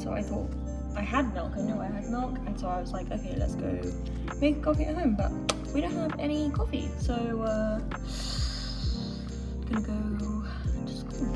so I thought I had milk. I knew I had milk, and so I was like, okay, let's go make coffee at home. But we don't have any coffee, so gonna go to school.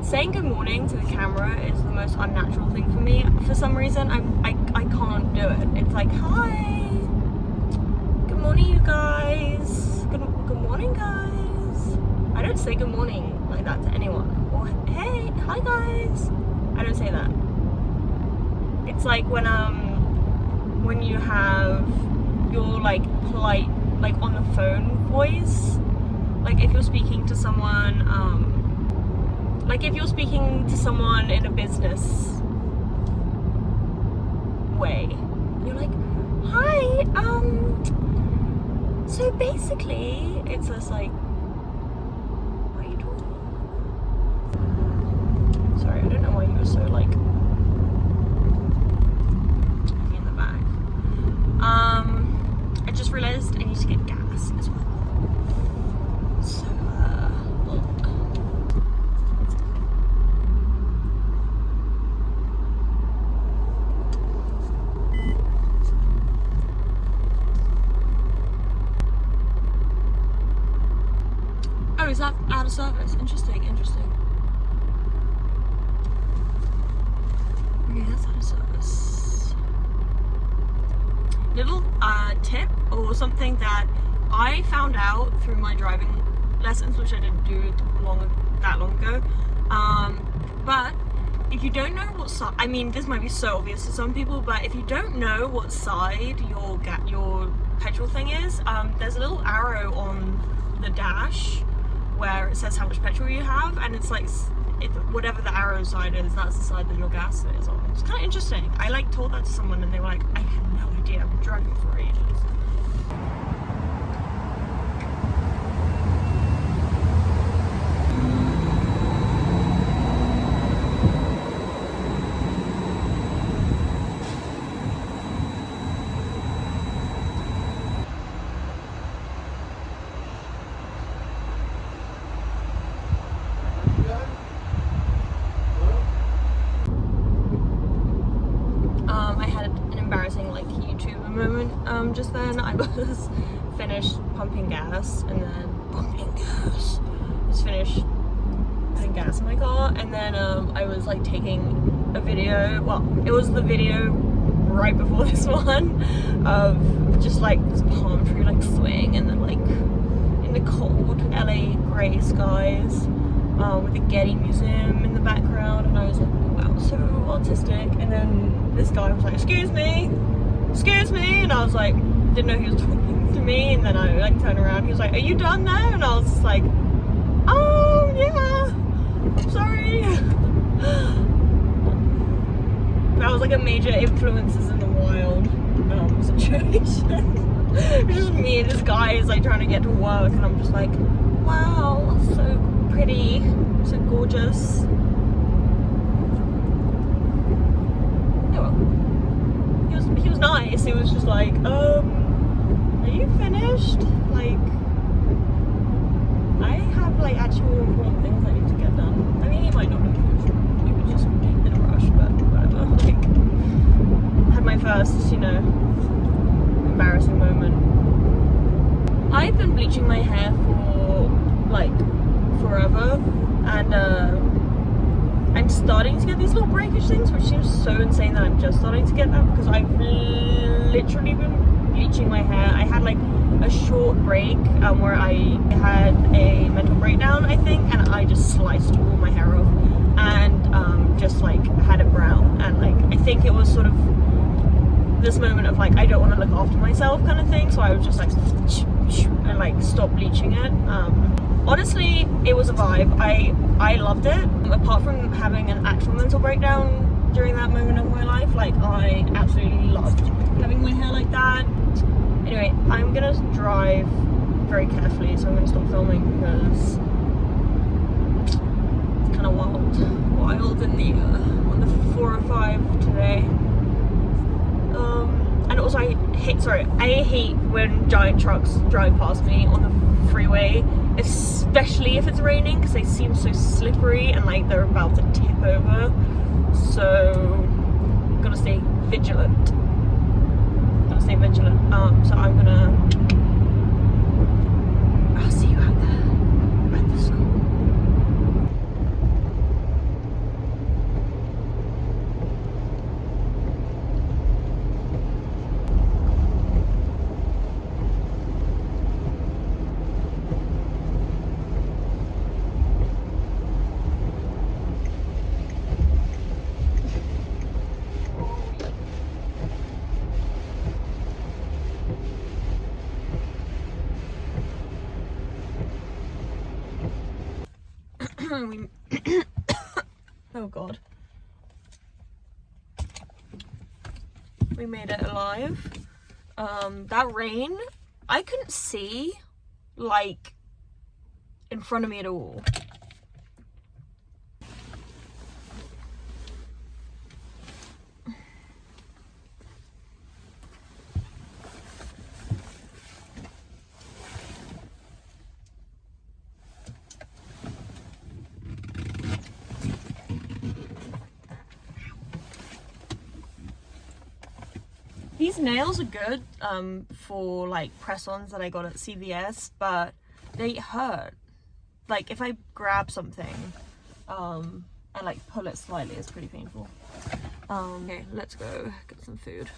Saying good morning to the camera is the most unnatural thing for me. For some reason, I can't do it. It's like, hi, good morning, you guys. Good morning, guys. I don't say good morning like that to anyone. Or hey, hi, guys. I don't say that. It's like when you have your like polite, like on the phone voice. Like if you're speaking to someone, like if you're speaking to someone in a business way, you're like, hi, so basically, it's just like, what are you talking about? Sorry, I don't know why you were so like, in the back. I just realized I need to get gas as well. So, oh, is that out of service? Interesting. Okay, that's out of service. Little tip or something that I found out through my driving lessons, which I didn't do that long ago. But if you don't know what side, I mean, this might be so obvious to some people, but if you don't know what side your petrol thing is, there's a little arrow on the dash where it says how much petrol you have, and it's like, whatever the arrow side is, that's the side that your gas is on. It's kind of interesting. I like told that to someone and they were like, I had no idea, I've been driving for ages. Just then I was finished pumping gas, and then just finished putting gas in my car, and then I was like taking a video. Well, it was the video right before this one of just like this palm tree like swing, and then like in the cold LA grey skies with the Getty Museum in the background, and I was like, wow, so artistic. And then this guy was like, excuse me, and I was like, didn't know he was talking to me, and then I like turned around, he was like, are you done now? And I was just like, oh yeah, I'm sorry. That was like a major influences in the wild situation. It's just me and this guy is like trying to get to work, and I'm just like, wow, so pretty, so gorgeous. He was nice. He was just like, are you finished? Like, I have like actual important things I need to get done. I mean, he might not have finished. He was just in a rush, but whatever. Like, had my first, you know, embarrassing moment. I've been bleaching my hair for like forever, and I'm starting to get these little breakage things, which seems so insane that I'm just starting to get that, because I've literally been bleaching my hair. I had like a short break where I had a mental breakdown, I think, and I just sliced all my hair off and just like had it brown, and like I think it was sort of this moment of like I don't want to look after myself kind of thing, so I was just like and like stop bleaching it. Honestly, it was a vibe. I loved it. Apart from having an actual mental breakdown during that moment of my life, like I absolutely loved having my hair like that. Anyway, I'm gonna drive very carefully, so I'm gonna stop filming because it's kind of wild in the on the 405 today. And also I hate when giant trucks drive past me on the freeway, especially if it's raining, because they seem so slippery and like they're about to tip over. So gotta stay vigilant. So I'm gonna I'll see you out there at the school. Oh god, we made it alive. That rain, I couldn't see like in front of me at all. These nails are good for like press-ons that I got at CVS, but they hurt. Like if I grab something and like pull it slightly, it's pretty painful. Okay, let's go get some food.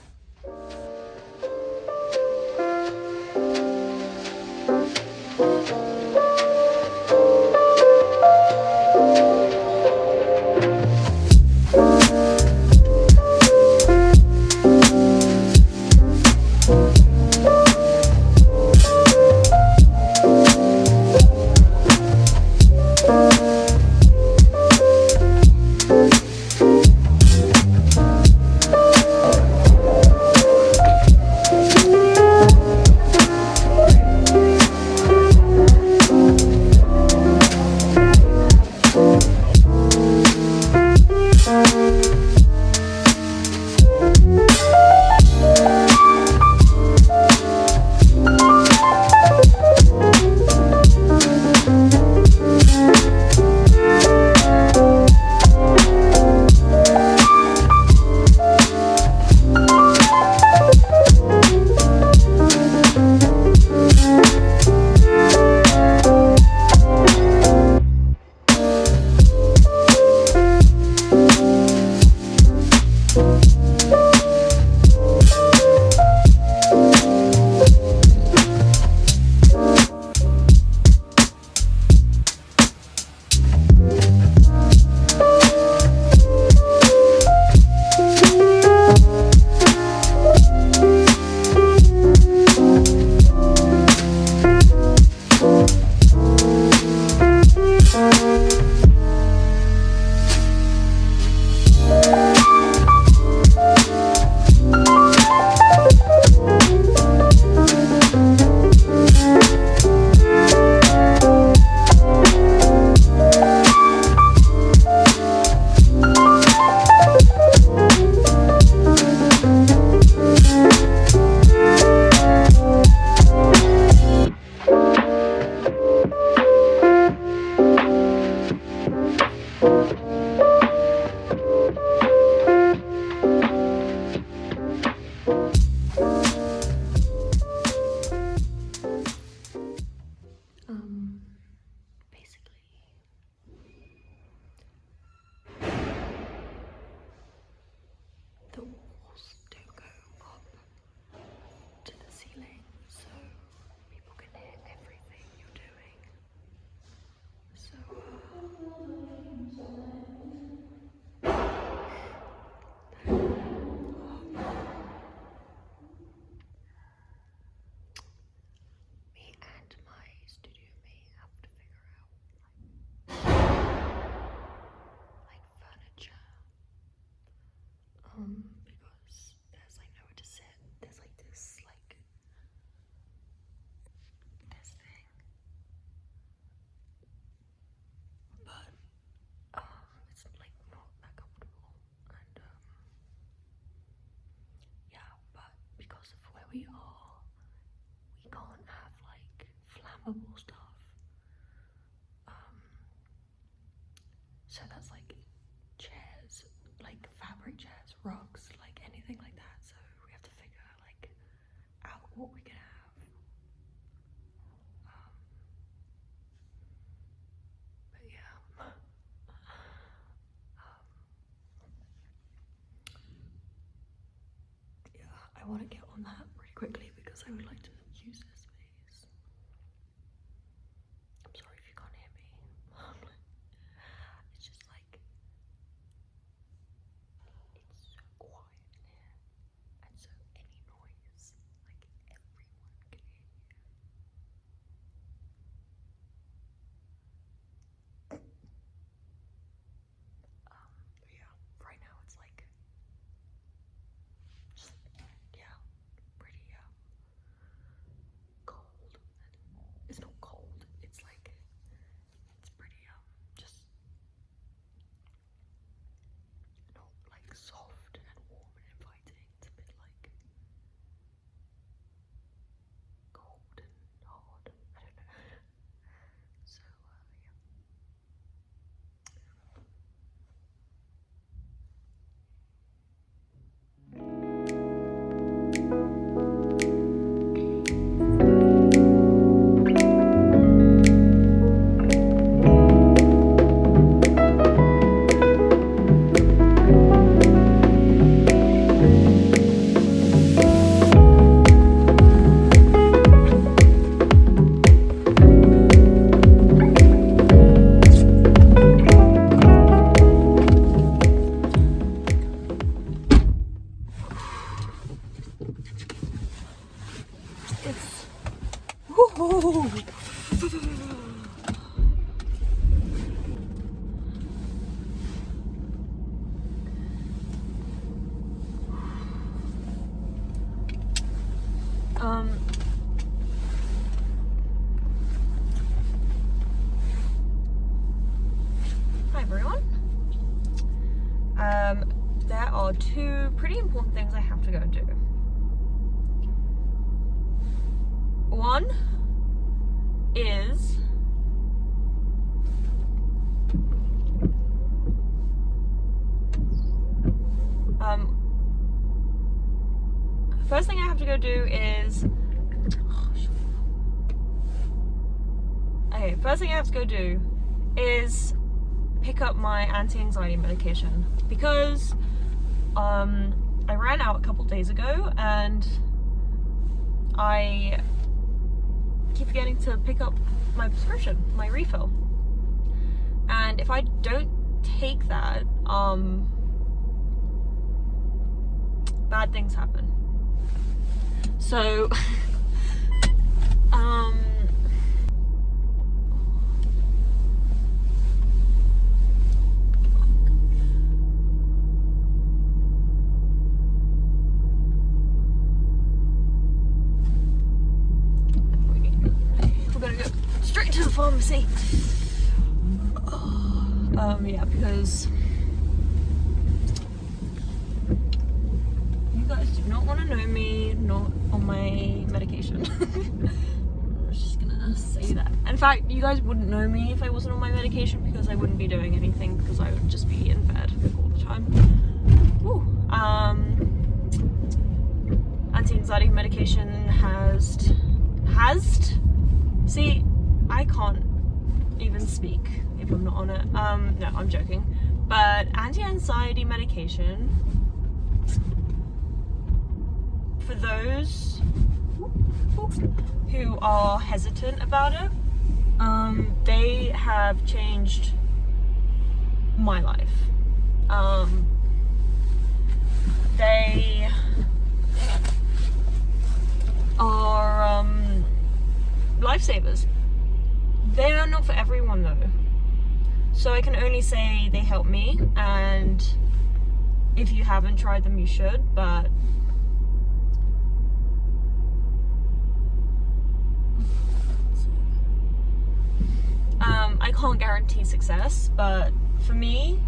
flammable stuff. So that's like chairs, like fabric chairs, rugs, like anything like that. So we have to figure like out what we can have. But yeah. Yeah, I want to get on that pretty quickly because I would like to use this space. I'm sorry if you can't hear me. It's just like, it's so quiet in here, and so any noise, like everyone can hear you. But yeah, right now it's like, just, yeah, pretty cold. It's not cold, it's like, it's pretty just not like soft and warm and inviting. It's a bit like cold and hard. I don't know. So yeah. It's woohoo! Hi everyone. There are two pretty important things I have to go and do. One is first thing I have to go do is first thing I have to go do is pick up my anti-anxiety medication because I ran out a couple days ago and I keep forgetting to pick up my prescription, my refill. And if I don't take that, bad things happen. So, we're gonna go straight to the pharmacy. Yeah, because you guys do not want to know me not on my medication. I'm just gonna say that. In fact, you guys wouldn't know me if I wasn't on my medication because I wouldn't be doing anything because I would just be in bed all the time. Woo. Anti-anxiety medication has see, I can't even speak if I'm not on it. No, I'm joking. But anti-anxiety medication, for those who are hesitant about it, they have changed my life. They are lifesavers. They are not for everyone though. So I can only say they help me, and if you haven't tried them, you should, but I can't guarantee success, but for me,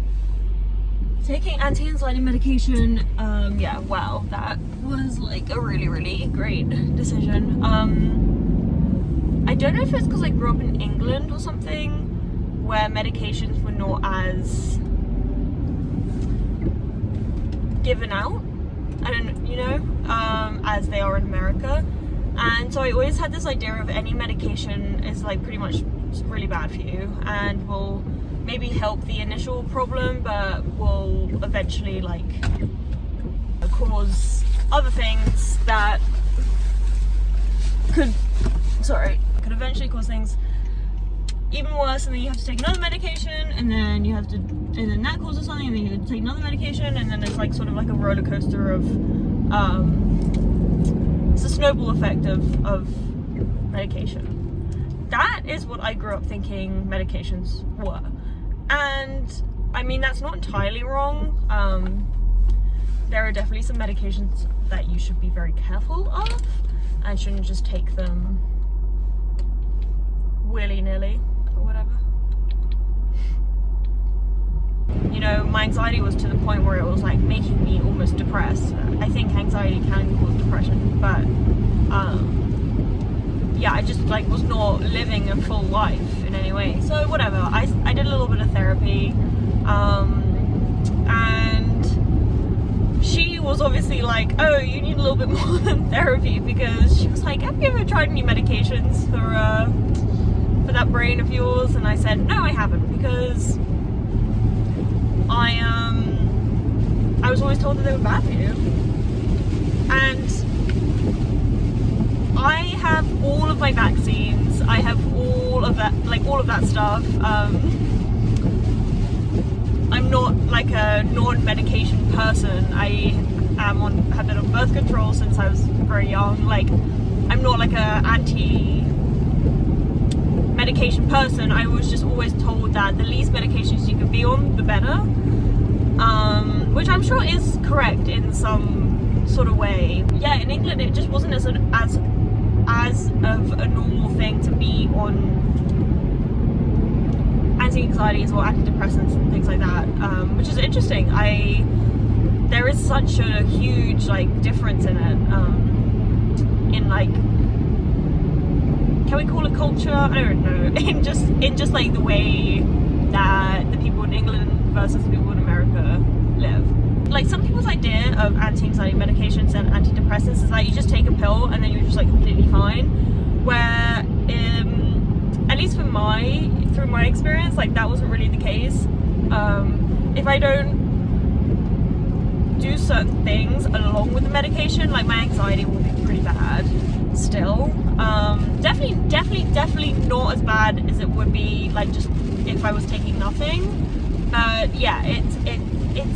taking anti-anxiety medication, yeah, wow, that was like a really, really great decision. I don't know if it's because I grew up in England or something, where medications were not as given out, I don't, you know, as they are in America. And so I always had this idea of any medication is like pretty much really bad for you and will maybe help the initial problem, but will eventually like cause other things that could eventually cause things even worse, and then you have to take another medication, and then you have to, and then that causes something, and then you have to take another medication, and then it's like sort of like a roller coaster of it's a snowball effect of medication. That is what I grew up thinking medications were, and I mean that's not entirely wrong. There are definitely some medications that you should be very careful of and shouldn't just take them willy-nilly or whatever. You know, my anxiety was to the point where it was like making me almost depressed. I think anxiety can cause depression, but yeah, I just like was not living a full life in any way. So whatever, I did a little bit of therapy, and she was obviously like, oh, you need a little bit more than therapy, because she was like, have you ever tried any medications for that brain of yours? And I said, no, I haven't, because I was always told that they were bad for you. And I have all of my vaccines, I have all of that, like all of that stuff. I'm not like a non-medication person. I have been on birth control since I was very young. Like, I'm not like a anti-medication person. I was just always told that the least medications you could be on, the better. Which I'm sure is correct in some sort of way. Yeah, in England it just wasn't as of a normal thing to be on anti-anxieties or antidepressants and things like that, which is interesting. There is such a huge like difference in it, in like, can we call it culture? I don't know. In just like the way that the people in England versus the people in America live. Like, some people's idea of anti-anxiety medications and antidepressants is that you just take a pill and then you're just like completely fine. Where, at least through my experience, like that wasn't really the case. If I don't do certain things along with the medication, like my anxiety will be pretty bad still. Definitely not as bad as it would be like just if I was taking nothing. But yeah, it's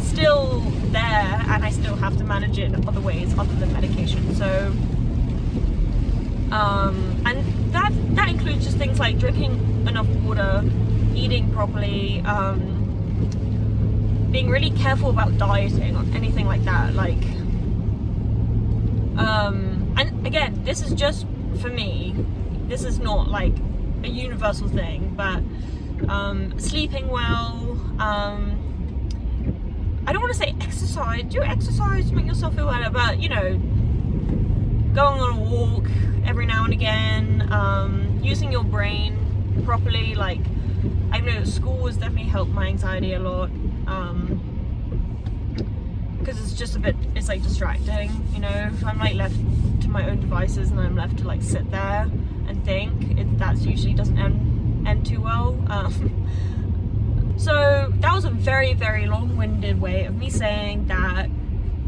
still there, and I still have to manage it in other ways other than medication. So and that includes just things like drinking enough water, eating properly, being really careful about dieting or anything like that. Like, and again, this is just for me. This is not like a universal thing, but sleeping well. I don't want to say exercise. Do exercise to make yourself feel better, but you know, going on a walk every now and again, using your brain properly. Like, I know school has definitely helped my anxiety a lot, because it's like distracting, you know. If I'm like left to my own devices and I'm left to like sit there and think, that usually doesn't end too well. So that was a very, very long-winded way of me saying that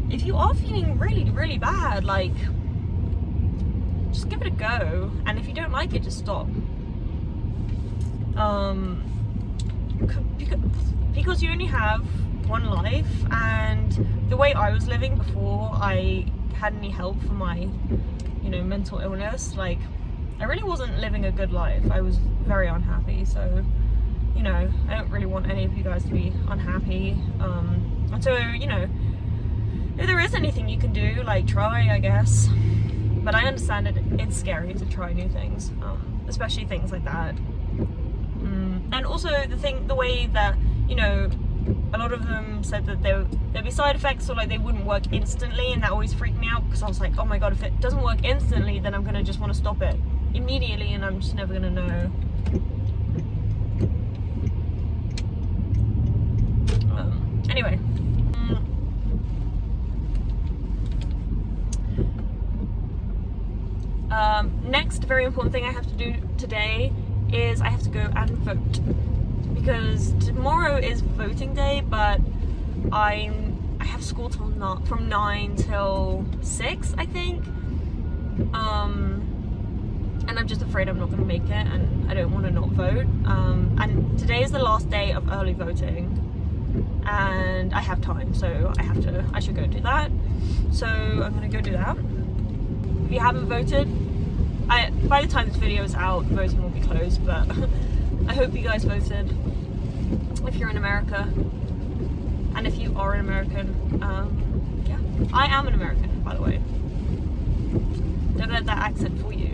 if you are feeling really, really bad, like, just give it a go, and if you don't like it, just stop. Because you only have one life, and the way I was living before I had any help for my, you know, mental illness, like, I really wasn't living a good life. I was very unhappy, so, you know, I don't really want any of you guys to be unhappy. And so, you know, if there is anything you can do, like, try, I guess. But I understand it's scary to try new things, especially things like that. And also the way that, you know, a lot of them said that there'd be side effects, or like they wouldn't work instantly, and that always freaked me out because I was like, oh my god, if it doesn't work instantly, then I'm gonna just want to stop it immediately, and I'm just never gonna know. Anyway. Next very important thing I have to do today is I have to go and vote, because tomorrow is voting day, but I have school till from 9 till 6, I think, and I'm just afraid I'm not going to make it, and I don't want to not vote, and today is the last day of early voting, and I have time, so I should go do that. So I'm gonna go do that. If you haven't voted, by the time this video is out, voting will be closed, but I hope you guys voted if you're in America, and if you are an American. Yeah, I am an American, by the way. Don't let that accent fool you.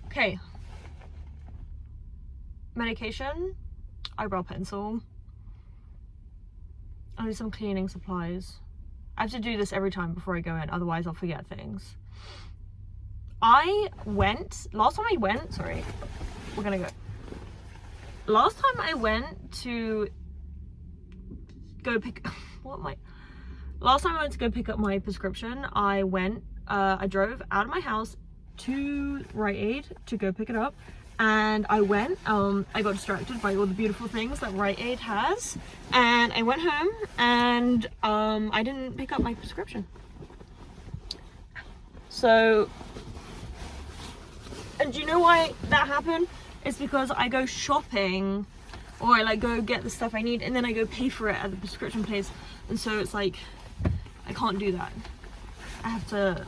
Okay, medication, eyebrow pencil, I need some cleaning supplies. I have to do this every time before I go in, otherwise I'll forget things. Last time I went to go pick up my prescription, I drove out of my house to Rite Aid to go pick it up, and I got distracted by all the beautiful things that Rite Aid has, and I went home and I didn't pick up my prescription. So, and do you know why that happened? It's because I go shopping, or I like go get the stuff I need, and then I go pay for it at the prescription place, and so it's like I can't do that. I have to,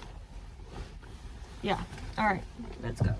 yeah. All right, let's go.